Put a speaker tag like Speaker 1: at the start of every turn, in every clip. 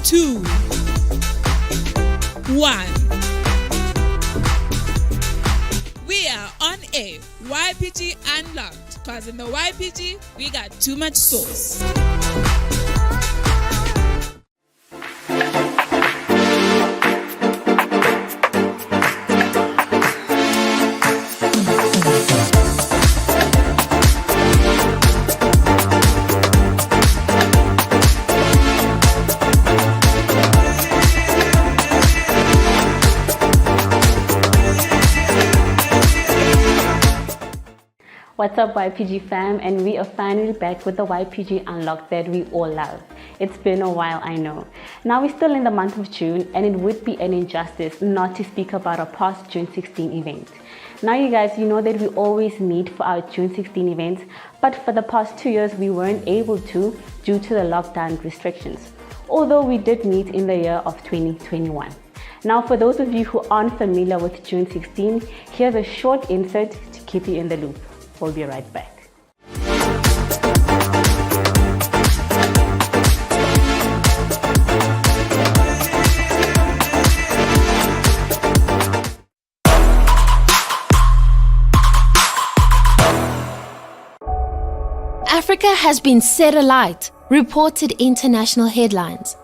Speaker 1: 2, 1. We are on air. YPG Unlocked. Because in the YPG, we got too much sauce.
Speaker 2: What's up, YPG fam? And we are finally back with the YPG Unlocked that we all love. It's been a while, I know. Now we're still in the month of June, and it would be an injustice not to speak about our past June 16 event. Now you guys, you know that we always meet for our June 16 events, but for the past 2 years we weren't able to due to the lockdown restrictions, although we did meet in the year of 2021. Now for those of you who aren't familiar with June 16, here's a short insert to keep you in the loop. We'll be right back.
Speaker 3: Africa has been set alight, reported international headlines.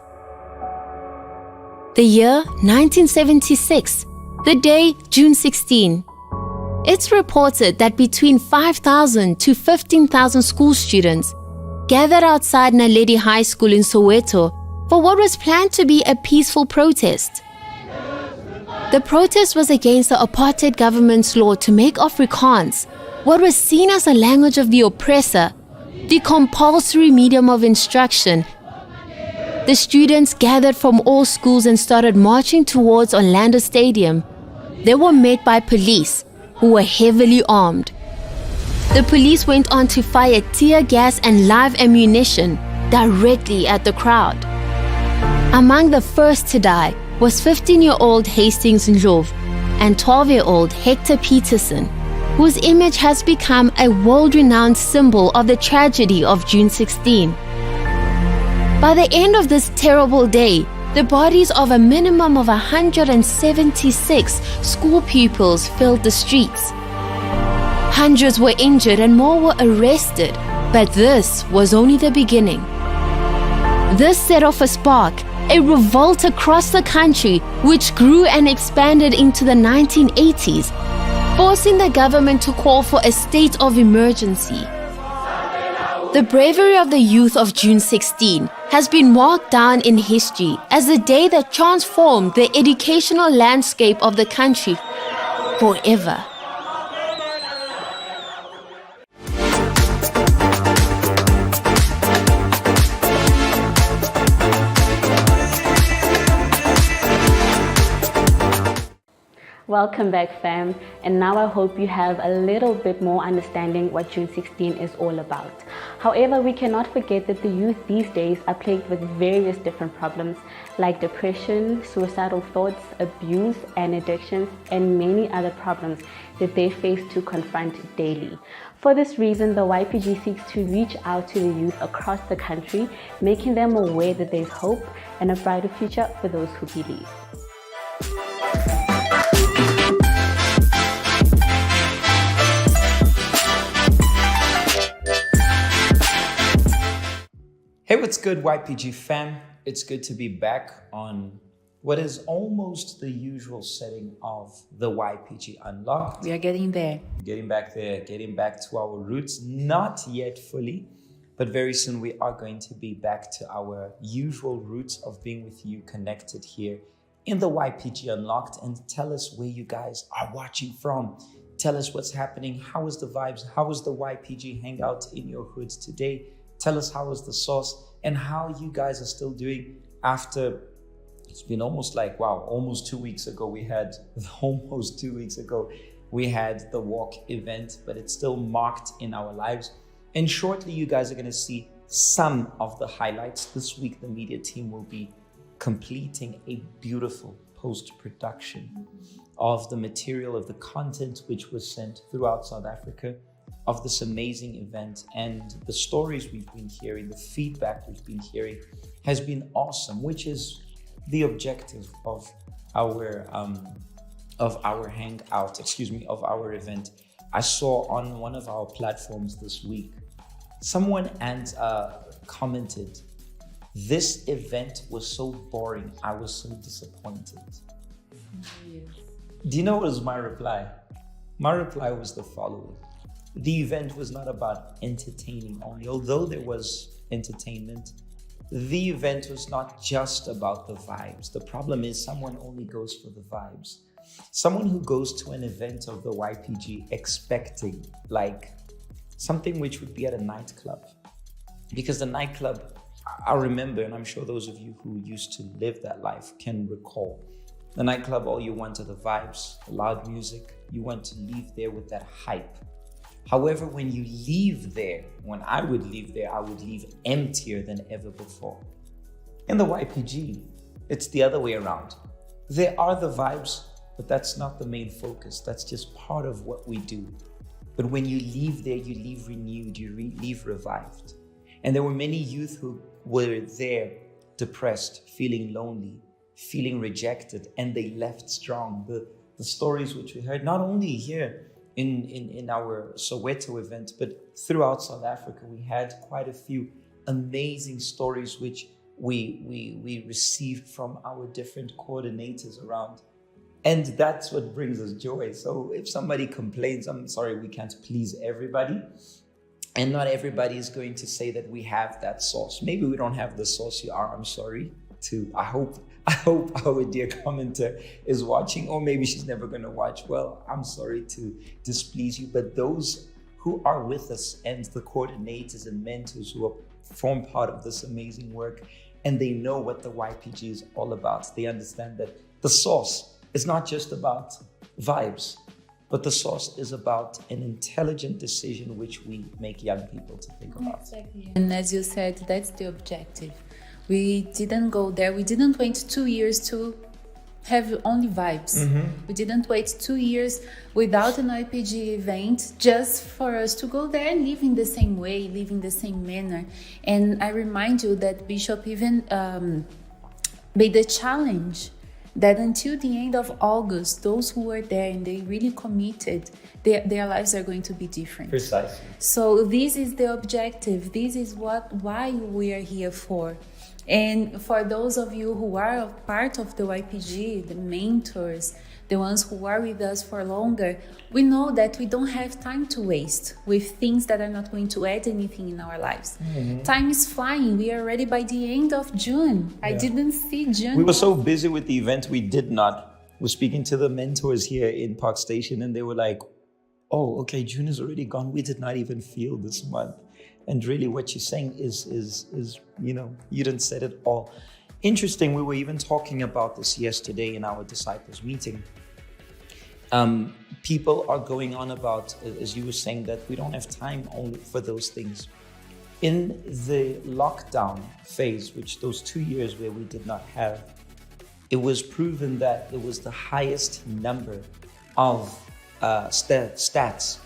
Speaker 3: The year 1976, the day June 16. It's reported that between 5,000 to 15,000 school students gathered outside Naledi High School in Soweto for what was planned to be a peaceful protest. The protest was against the apartheid government's law to make Afrikaans, what was seen as a language of the oppressor, the compulsory medium of instruction. The students gathered from all schools and started marching towards Orlando Stadium. They were met by police, who were heavily armed. The police went on to fire tear gas and live ammunition directly at the crowd. Among the first to die was 15-year-old Hastings Ndlovu and 12-year-old Hector Peterson, whose image has become a world-renowned symbol of the tragedy of June 16. By the end of this terrible day, the bodies of a minimum of 176 school pupils filled the streets. Hundreds were injured and more were arrested, but this was only the beginning. This set off a spark, a revolt across the country which grew and expanded into the 1980s, forcing the government to call for a state of emergency. The bravery of the youth of June 16 has been marked down in history as the day that transformed the educational landscape of the country forever.
Speaker 2: Welcome back, fam, and now I hope you have a little bit more understanding what June 16 is all about. However, we cannot forget that the youth these days are plagued with various different problems like depression, suicidal thoughts, abuse and addictions, and many other problems that they face to confront daily. For this reason, the YPG seeks to reach out to the youth across the country, making them aware that there's hope and a brighter future for those who believe.
Speaker 4: Hey, what's good, YPG fam? It's good to be back on what is almost the usual setting of the YPG Unlocked.
Speaker 5: We are getting there.
Speaker 4: Getting back there, getting back to our roots. Not yet fully, but very soon we are going to be back to our usual roots of being with you, connected here in the YPG Unlocked. And tell us where you guys are watching from. Tell us what's happening. How is the vibes? How is the YPG hangout in your hoods today? Tell us how was the sauce and how you guys are still doing after it's been almost 2 weeks ago. We had the walk event, but it's still marked in our lives. And shortly, you guys are going to see some of the highlights. This week, the media team will be completing a beautiful post-production of the material, of the content which was sent throughout South Africa of this amazing event, and the stories we've been hearing, the feedback we've been hearing has been awesome, which is the objective of our hangout, of our event. I saw on one of our platforms this week, someone commented, "This event was so boring. I was so disappointed."
Speaker 2: Yes.
Speaker 4: Do you know what was my reply? My reply was the following. The event was not about entertaining only, although there was entertainment. The event was not just about the vibes. The problem is someone only goes for the vibes. Someone who goes to an event of the YPG expecting like something which would be at a nightclub. Because the nightclub, I remember, and I'm sure those of you who used to live that life can recall, the nightclub, all you want are the vibes, the loud music. You want to leave there with that hype. However, when you leave there, when I would leave there, I would leave emptier than ever before. In the YPG, it's the other way around. There are the vibes, but that's not the main focus. That's just part of what we do. But when you leave there, you leave renewed, you leave revived. And there were many youth who were there depressed, feeling lonely, feeling rejected, and they left strong. The stories which we heard, not only here in our Soweto event, but throughout South Africa, we had quite a few amazing stories which we received from our different coordinators around. And that's what brings us joy. So if somebody complains, I'm sorry, we can't please everybody. And not everybody is going to say that we have that sauce. Maybe we don't have the sauce you are, I'm sorry. I hope our dear commenter is watching, or maybe she's never going to watch. Well, I'm sorry to displease you, but those who are with us and the coordinators and mentors who form part of this amazing work, and they know what the YPG is all about. They understand that the sauce is not just about vibes, but the sauce is about an intelligent decision which we make young people to think about.
Speaker 5: Exactly. And as you said, that's the objective. We didn't go there. We didn't wait 2 years to have only vibes. Mm-hmm. We didn't wait 2 years without an YPG event just for us to go there and live in the same way, live in the same manner. And I remind you that Bishop even made the challenge that until the end of August, those who were there and they really committed, their lives are going to be different.
Speaker 4: Precisely.
Speaker 5: So this is the objective. This is why we are here for. And for those of you who are a part of the YPG, the mentors, the ones who are with us for longer, we know that we don't have time to waste with things that are not going to add anything in our lives. Mm-hmm. Time is flying. We are already by the end of June. Yeah. I didn't see June.
Speaker 4: We were so busy with the event, we did not. We're speaking to the mentors here in Park Station, and they were like, oh, okay, June is already gone. We did not even feel this month. And really what you're saying is you didn't said it all. Interesting, we were even talking about this yesterday in our disciples meeting. People are going on about, as you were saying, that we don't have time only for those things. In the lockdown phase, which those 2 years where we did not have, it was proven that it was the highest number of stats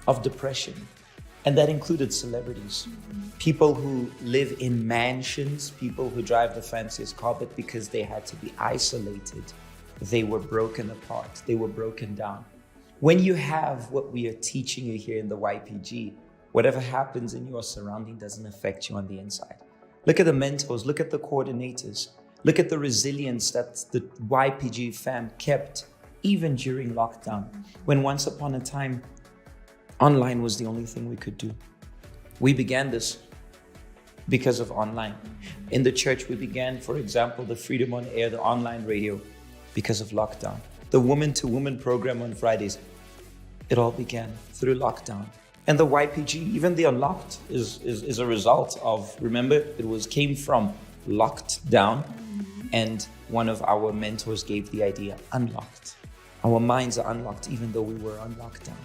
Speaker 4: of depression. And that included celebrities, people who live in mansions, people who drive the fanciest car, but because they had to be isolated, they were broken apart, they were broken down. When you have what we are teaching you here in the YPG, whatever happens in your surrounding doesn't affect you on the inside. Look at the mentors, look at the coordinators, look at the resilience that the YPG fam kept even during lockdown, when once upon a time, online was the only thing we could do. We began this because of online. In the church, we began, for example, the Freedom on Air, the online radio, because of lockdown. The woman-to-woman program on Fridays, it all began through lockdown. And the YPG, even the Unlocked, is a result of, remember, came from locked down, and one of our mentors gave the idea, unlocked. Our minds are unlocked even though we were on lockdown.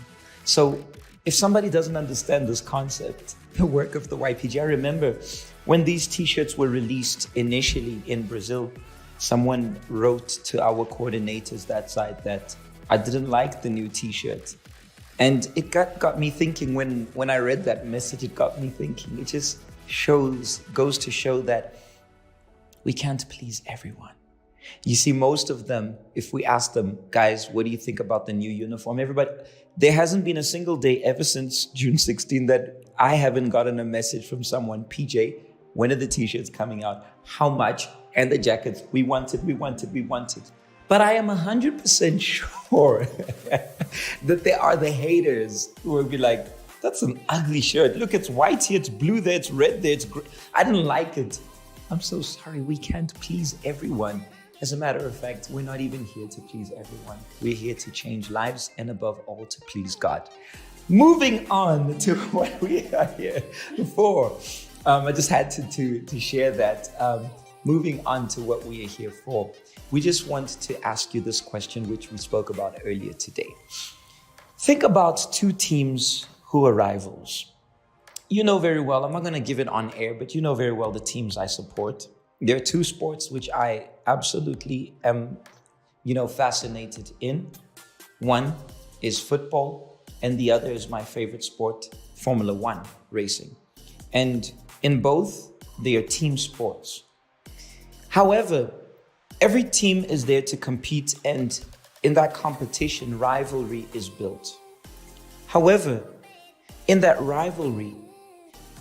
Speaker 4: So if somebody doesn't understand this concept, the work of the YPG, I remember when these t-shirts were released initially in Brazil, someone wrote to our coordinators that side that I didn't like the new t-shirt. And it got me thinking when I read that message, it got me thinking. It just goes to show that we can't please everyone. You see, most of them, if we ask them, guys, what do you think about the new uniform? Everybody, there hasn't been a single day ever since June 16 that I haven't gotten a message from someone, PJ, when are the t-shirts coming out? How much? And the jackets, we want it. But I am 100% sure that there are the haters who will be like, that's an ugly shirt. Look, it's white here, it's blue there, it's red there, it's I didn't like it. I'm so sorry, we can't please everyone. As a matter of fact, we're not even here to please everyone. We're here to change lives and above all to please God. Moving on to what we are here for. I just had to share that. Moving on to what we are here for. We just want to ask you this question, which we spoke about earlier today. Think about two teams who are rivals. You know very well, I'm not going to give it on air, but you know very well the teams I support. There are two sports which I absolutely am, fascinated in. One is football, and the other is my favorite sport, Formula One racing. And in both, they are team sports. However, every team is there to compete, and in that competition, rivalry is built. However, in that rivalry,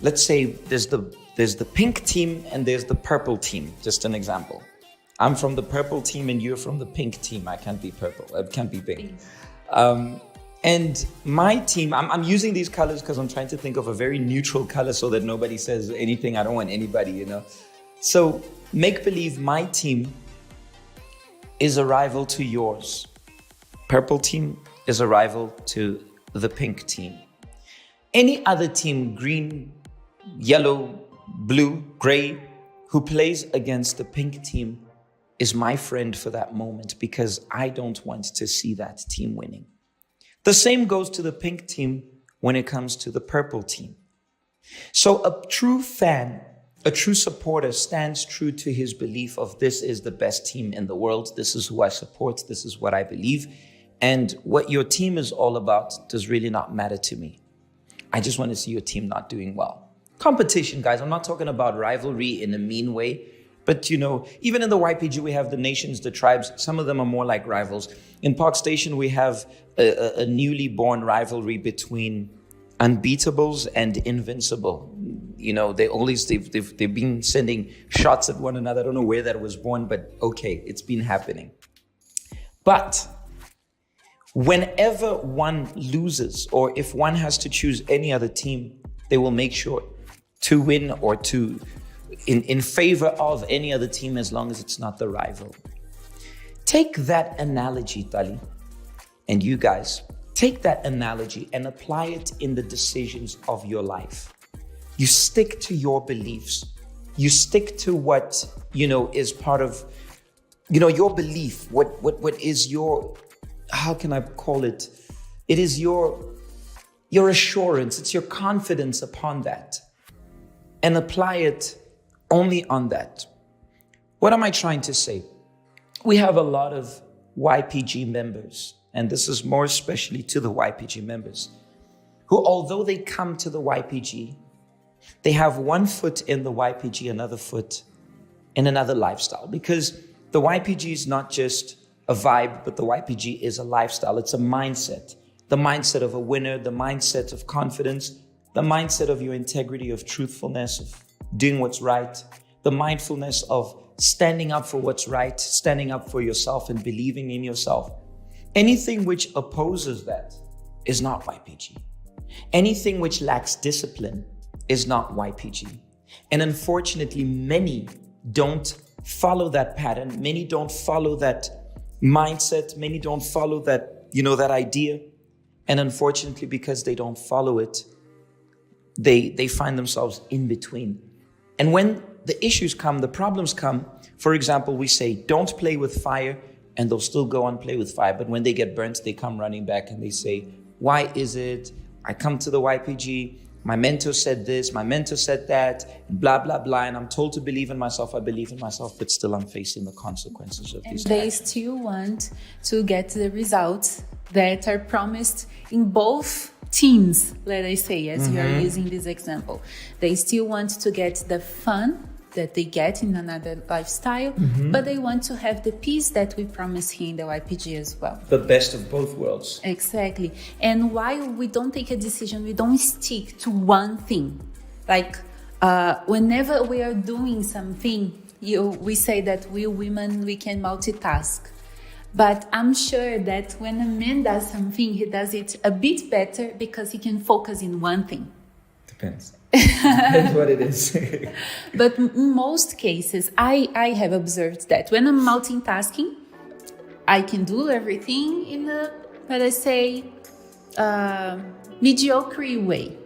Speaker 4: let's say there's the pink team and there's the purple team, just an example. I'm from the purple team and you're from the pink team. I can't be purple, I can't be pink. And my team, I'm using these colors because I'm trying to think of a very neutral color so that nobody says anything. I don't want anybody, So make believe my team is a rival to yours. Purple team is a rival to the pink team. Any other team, green, yellow, blue, gray, who plays against the pink team is my friend for that moment because I don't want to see that team winning. The same goes to the pink team when it comes to the purple team. So a true fan, a true supporter stands true to his belief of this is the best team in the world. This is who I support. This is what I believe. And what your team is all about does really not matter to me. I just want to see your team not doing well. Competition, guys. I'm not talking about rivalry in a mean way. But, even in the YPG, we have the nations, the tribes. Some of them are more like rivals. In Park Station, we have a newly born rivalry between unbeatables and invincible. They've been sending shots at one another. I don't know where that was born, but okay, it's been happening. But whenever one loses, or if one has to choose any other team, they will make sure to win or to in favor of any other team as long as it's not the rival. Take that analogy, Tali, and you guys, take that analogy and apply it in the decisions of your life. You stick to your beliefs. You stick to what, is part of, your belief. What is your, how can I call it? It is your assurance. It's your confidence upon that. And apply it only on that. What am I trying to say? We have a lot of YPG members, and this is more especially to the YPG members, who, although they come to the YPG, they have one foot in the YPG, another foot in another lifestyle. Because the YPG is not just a vibe, but the YPG is a lifestyle. It's a mindset. The mindset of a winner, the mindset of confidence, the mindset of your integrity, of truthfulness, of doing what's right, the mindfulness of standing up for what's right, standing up for yourself and believing in yourself. Anything which opposes that is not YPG. Anything which lacks discipline is not YPG. And unfortunately, many don't follow that pattern. Many don't follow that mindset. Many don't follow that, that idea. And unfortunately, because they don't follow it, they find themselves in between. And when the issues come, the problems come, for example, we say, don't play with fire, and they'll still go and play with fire. But when they get burnt, they come running back and they say, why is it I come to the YPG, my mentor said this, my mentor said that, blah, blah, blah, and I'm told to believe in myself, I believe in myself, but still I'm facing the consequences of these
Speaker 5: They
Speaker 4: actions.
Speaker 5: still want to get the results that are promised in both teams, let I say, as you are using this example. They still want to get the fun that they get in another lifestyle, but they want to have the peace that we promise here in the YPG as well.
Speaker 4: The best of both worlds.
Speaker 5: Exactly. And while we don't take a decision, we don't stick to one thing. Like whenever we are doing something, we say that we women, we can multitask. But I'm sure that when a man does something, he does it a bit better because he can focus in one thing.
Speaker 4: Depends. Depends what it is.
Speaker 5: But in most cases, I have observed that when I'm multitasking, I can do everything in a, let us say, mediocre way.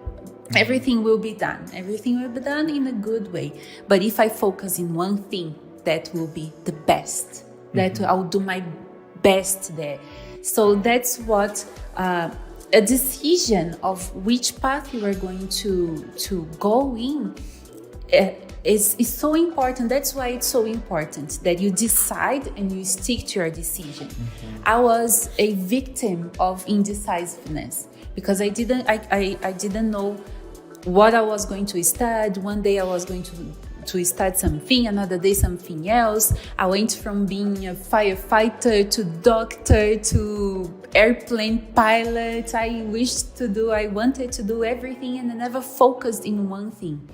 Speaker 5: Everything will be done. Everything will be done in a good way. But if I focus in one thing, that will be the best. That I'll do my best there. So that's what a decision of which path you are going to go in is so important. That's why it's so important that you decide and you stick to your decision. I was a victim of indecisiveness because I didn't know what I was going to study. One day I was going to start something, another day something else. I went from being a firefighter to doctor to airplane pilot. I wanted to do everything and I never focused in one thing.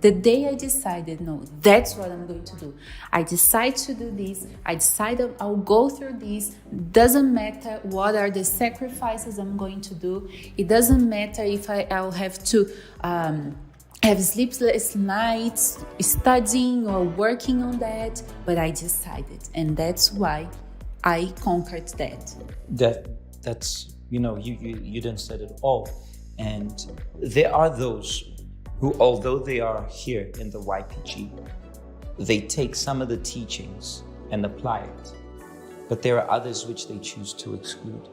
Speaker 5: The day I decided, no, that's what I'm going to do. I decide to do this. I decide I'll go through this. Doesn't matter what are the sacrifices I'm going to do. It doesn't matter if I'll have to have sleepless nights studying or working on that, but I decided, and that's why I conquered that.
Speaker 4: That's you didn't said it all, and there are those who, although they are here in the YPG, they take some of the teachings and apply it, but there are others which they choose to exclude.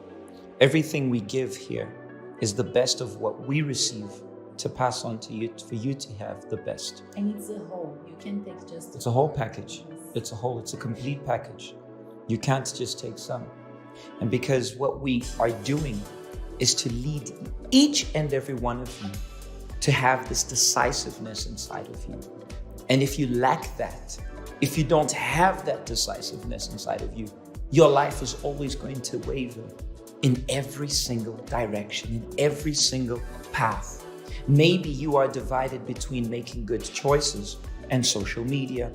Speaker 4: Everything we give here is the best of what we receive to pass on to you, for you to have the best.
Speaker 5: And it's a whole. You can take just...
Speaker 4: It's a whole package. It's a complete package. You can't just take some. And because what we are doing is to lead each and every one of you to have this decisiveness inside of you. And if you lack that, if you don't have that decisiveness inside of you, your life is always going to waver in every single direction, in every single path. Maybe you are divided between making good choices and social media,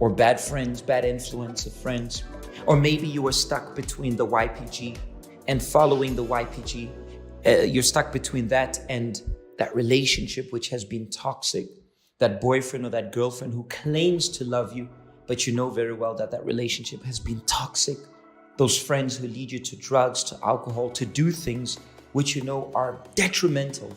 Speaker 4: or bad friends, bad influence of friends. Or maybe you are stuck between the YPG and following the YPG. You're stuck between that and that relationship which has been toxic, that boyfriend or that girlfriend who claims to love you, but you know very well that that relationship has been toxic. Those friends who lead you to drugs, to alcohol, to do things which you know are detrimental.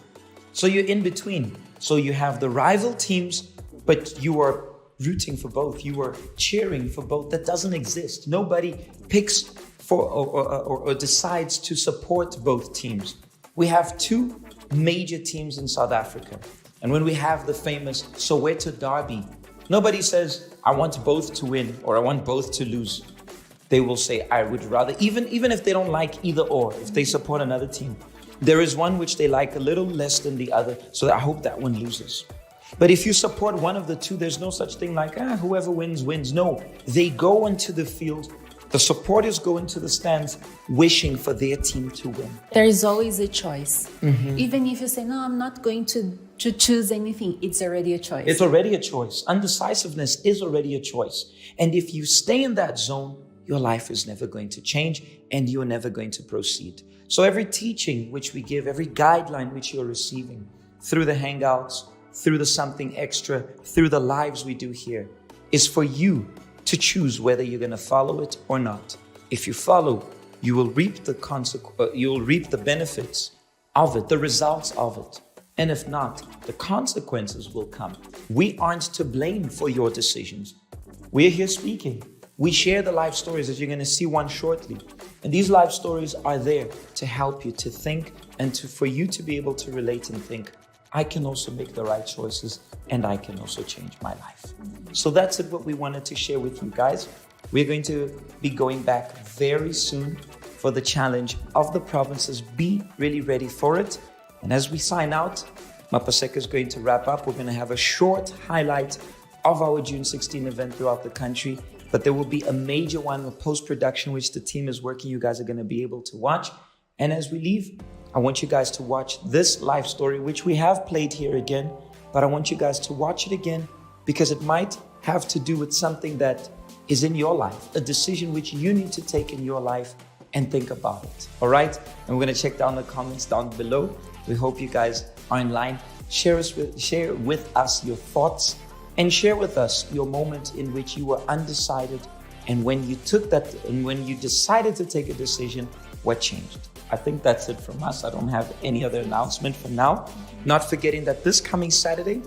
Speaker 4: So you're in between. So you have the rival teams, but you are rooting for both. You are cheering for both. That doesn't exist. Nobody picks for or decides to support both teams. We have two major teams in South Africa. And when we have the famous Soweto Derby, nobody says, I want both to win or I want both to lose. They will say, I would rather, even if they don't like either or, if they support another team, there is one which they like a little less than the other, so I hope that one loses. But if you support one of the two, there's no such thing like, whoever wins, wins. No, they go into the field, the supporters go into the stands wishing for their team to win.
Speaker 5: There is always a choice. Even if you say, no, I'm not going to choose anything, it's already a choice.
Speaker 4: It's already a choice. Undecisiveness is already a choice. And if you stay in that zone, your life is never going to change and you're never going to proceed. So every teaching which we give, every guideline which you're receiving through the Hangouts, through the Something Extra, through the lives we do here, is for you to choose whether you're going to follow it or not. If you follow, you will reap the benefits of it, the results of it. And if not, the consequences will come. We aren't to blame for your decisions. We're here speaking. We share the life stories, as you're going to see one shortly. And these life stories are there to help you to think and for you to be able to relate and think, I can also make the right choices and I can also change my life. So that's it, what we wanted to share with you guys. We're going to be going back very soon for the challenge of the provinces. Be really ready for it. And as we sign out, Mapaseka is going to wrap up. We're going to have a short highlight of our June 16 event throughout the country, but there will be a major one with post-production, which the team is working. You guys are going to be able to watch. And as we leave, I want you guys to watch this life story, which we have played here again, but I want you guys to watch it again because it might have to do with something that is in your life, a decision which you need to take in your life, and think about it. All right? And we're going to check down the comments down below. We hope you guys are in line. Share with us your thoughts and share with us your moment in which you were undecided, and when you decided to take a decision, what changed? I think that's it from us. I don't have any other announcement for now. Not forgetting that this coming Saturday,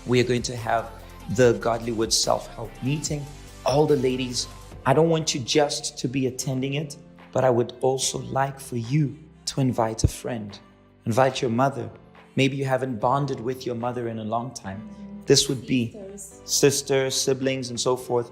Speaker 4: we are going to have the Godlywood Self-Help Meeting. All the ladies, I don't want you just to be attending it, but I would also like for you to invite a friend. Invite your mother. Maybe you haven't bonded with your mother in a long time. This would be sisters, siblings, and so forth.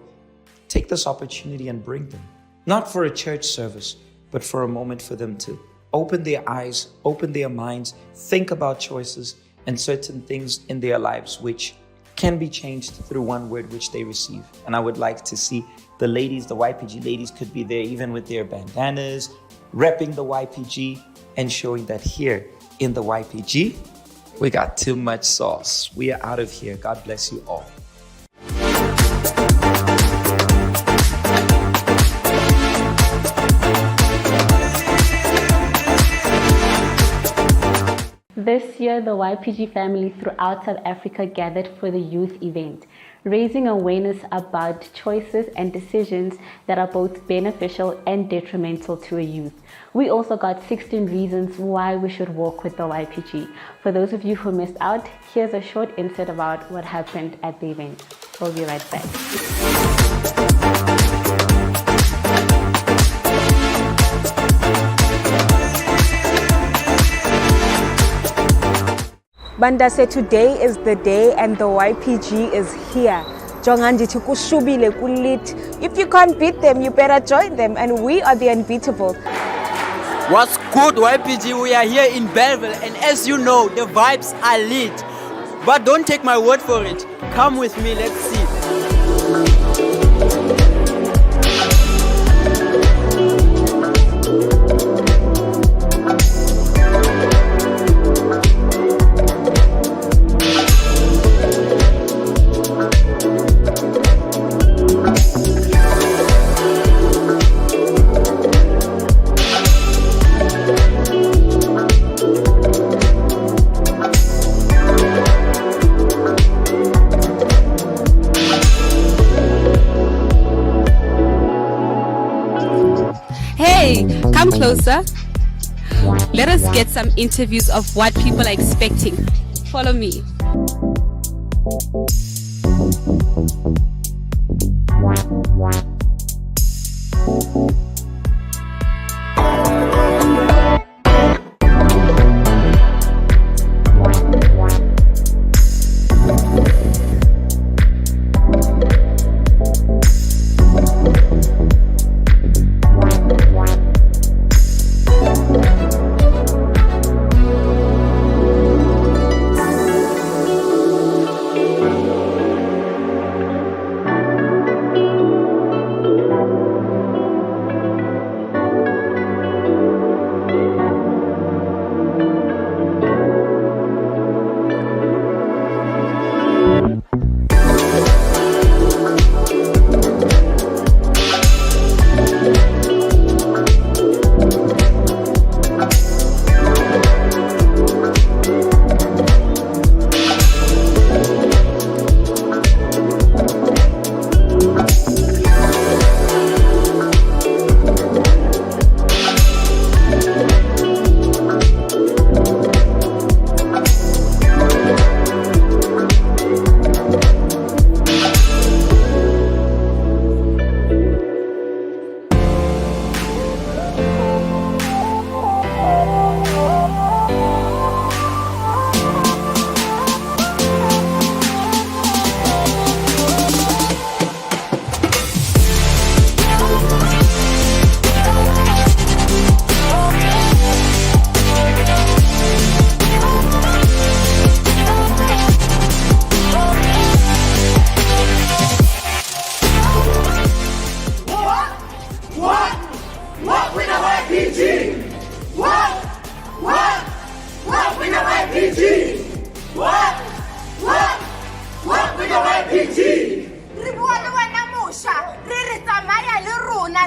Speaker 4: Take this opportunity and bring them. Not for a church service, but for a moment for them to open their eyes, open their minds, think about choices and certain things in their lives which can be changed through one word which they receive. And I would like to see the ladies, the YPG ladies could be there even with their bandanas, repping the YPG and showing that here in the YPG, we got too much sauce. We are out of here. God bless you all.
Speaker 2: This year, the YPG family throughout South Africa gathered for the youth event, raising awareness about choices and decisions that are both beneficial and detrimental to a youth. We also got 16 reasons why we should walk with the YPG. For those of you who missed out, here's a short insert about what happened at the event. We'll be right back.
Speaker 6: Banda said today is the day and the YPG is here. If you can't beat them, you better join them, and we are the unbeatable.
Speaker 7: What's good, YPG? We are here in Belleville, and as you know, the vibes are lit. But don't take my word for it. Come with me, let's see.
Speaker 8: Come closer. Let us get some interviews of what people are expecting. Follow me.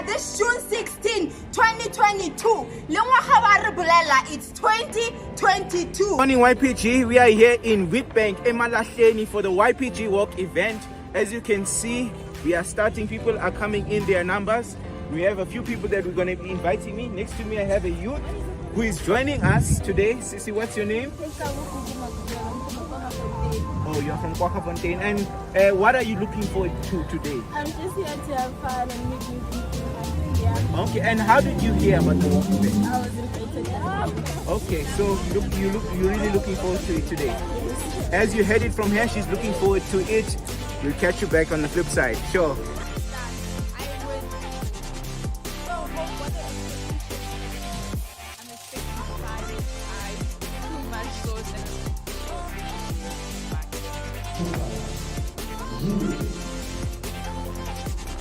Speaker 9: this June 16, 2022. It's 2022.
Speaker 10: Morning YPG, we are here in Witbank, Emalahleni for the YPG Walk event. As you can see, we are starting. People are coming in their numbers. We have a few people that we're going to be inviting me. Next to me, I have a youth who is joining us today. Sissy, what's your name? Oh, you're from Kwakafontein. And what are you looking forward to today?
Speaker 11: I'm just here to have fun and meet new people. Yeah.
Speaker 10: Okay, and how did you hear about the walk event?
Speaker 11: I was invited.
Speaker 10: Okay, so you're really looking forward to it today.
Speaker 11: Yes.
Speaker 10: As you headed from here, she's looking forward to it. We'll catch you back on the flip side. Sure.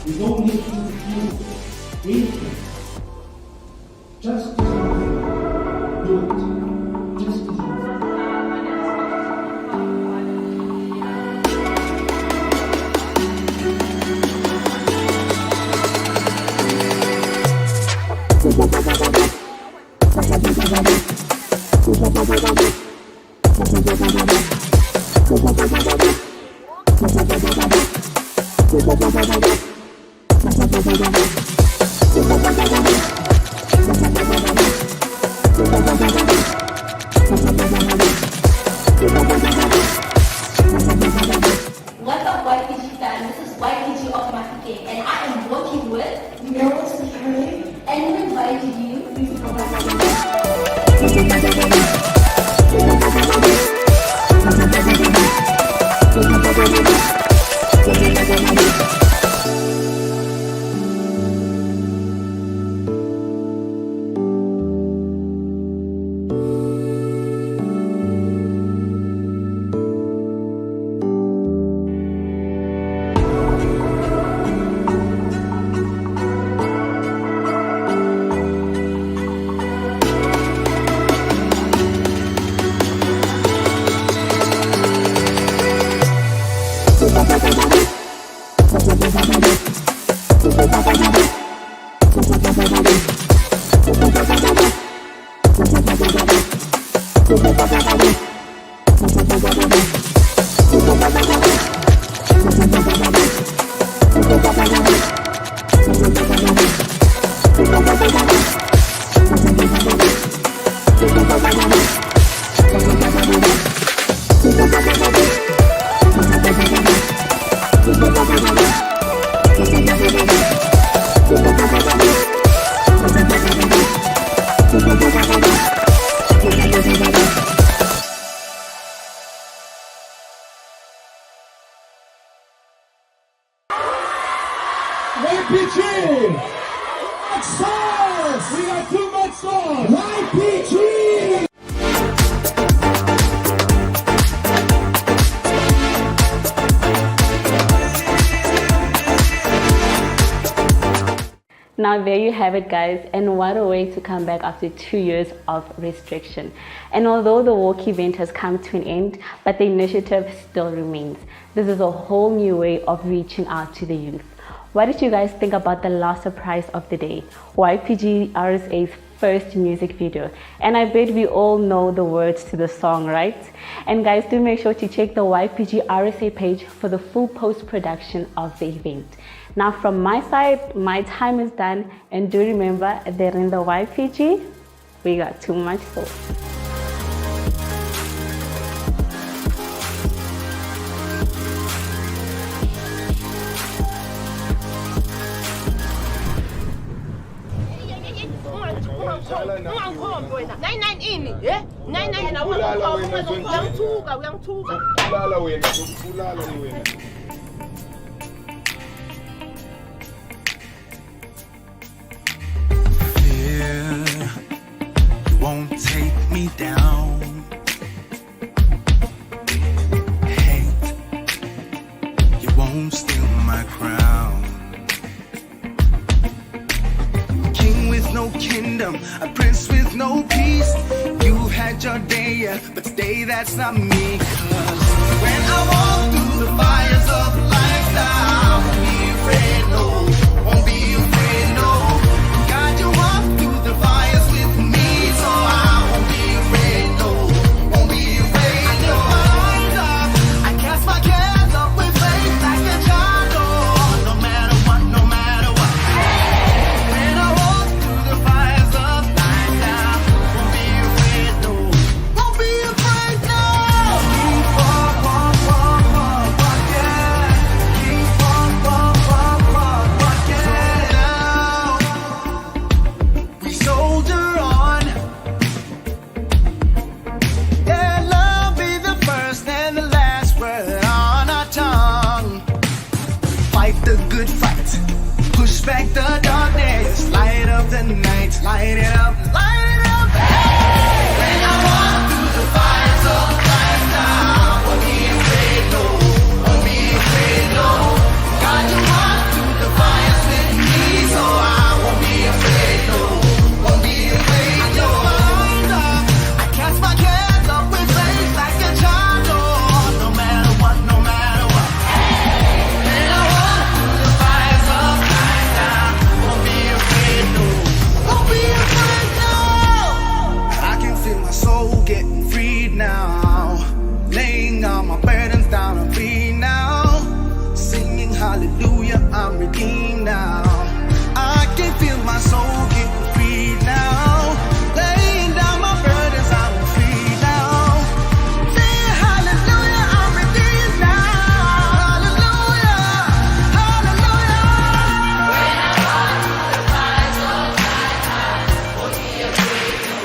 Speaker 12: You don't need to do anything. Just do it. Just do it.
Speaker 13: What's up, YPG fam? This is YPG Automatic, and I am working with Mirrors and we invited you.
Speaker 12: YPG! Sauce! We got too much sauce! YPG!
Speaker 2: Now there you have it, guys, and what a way to come back after 2 years of restriction. And although the walk event has come to an end, but the initiative still remains. This is a whole new way of reaching out to the youth. What did you guys think about the last surprise of the day, YPG RSA's first music video? And I bet we all know the words to the song, right? And guys, do make sure to check the YPG RSA page for the full post-production of the event. Now from my side, my time is done, and do remember that in the YPG, we got too much sauce.
Speaker 14: Won't take me down. Hate, you won't steal my crown. King with no kingdom, a prince with no peace. You had your day, yeah, but today that's not me. 'Cause when I walk through the fires of lifestyle, won't be afraid, no, won't be afraid, no. a good fight. Push back the darkness, light up the night, light it up, light it up. When I walk through the fires of life now, won't be afraid, no, won't be afraid, no. God, you walk through the fires with me, so I won't be afraid, no, won't be afraid, no. I cast my cares up with faith like a child, oh, no matter what, no matter what. When I walk through the fires of life now, won't be afraid, no, won't be afraid, no. I can feel my soul getting freed now, laying all my burdens down on me now, singing hallelujah, I'm redeemed now. I can feel my soul getting freed now, laying down my burdens, I'm free now, singing hallelujah, I'm redeemed now, hallelujah, hallelujah. When I walk through the fires of life, I won't be afraid, no,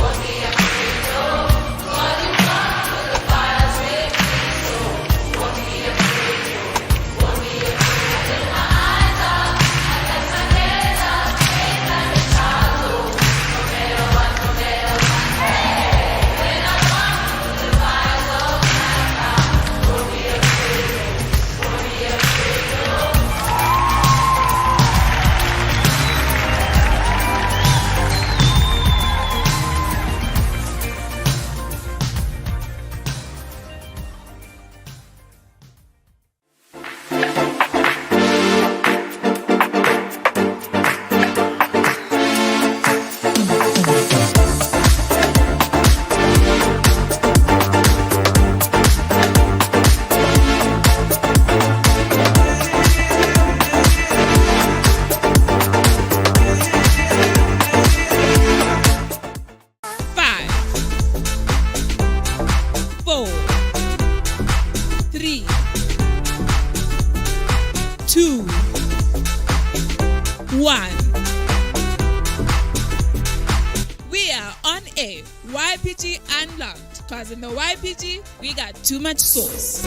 Speaker 14: won't be afraid, no. God, you walk through the fires with me, so won't be afraid, no, won't be afraid. I lift my eyes up, I cast my cares up, faith like a child, oh, no matter what, no matter what. When I walk through the fires of life, I won't be afraid, no, won't be afraid, no.
Speaker 1: Five, 4, 3, 2, 1. We are on air. YPG Unlocked. Cause in the YPG, we got too much sauce.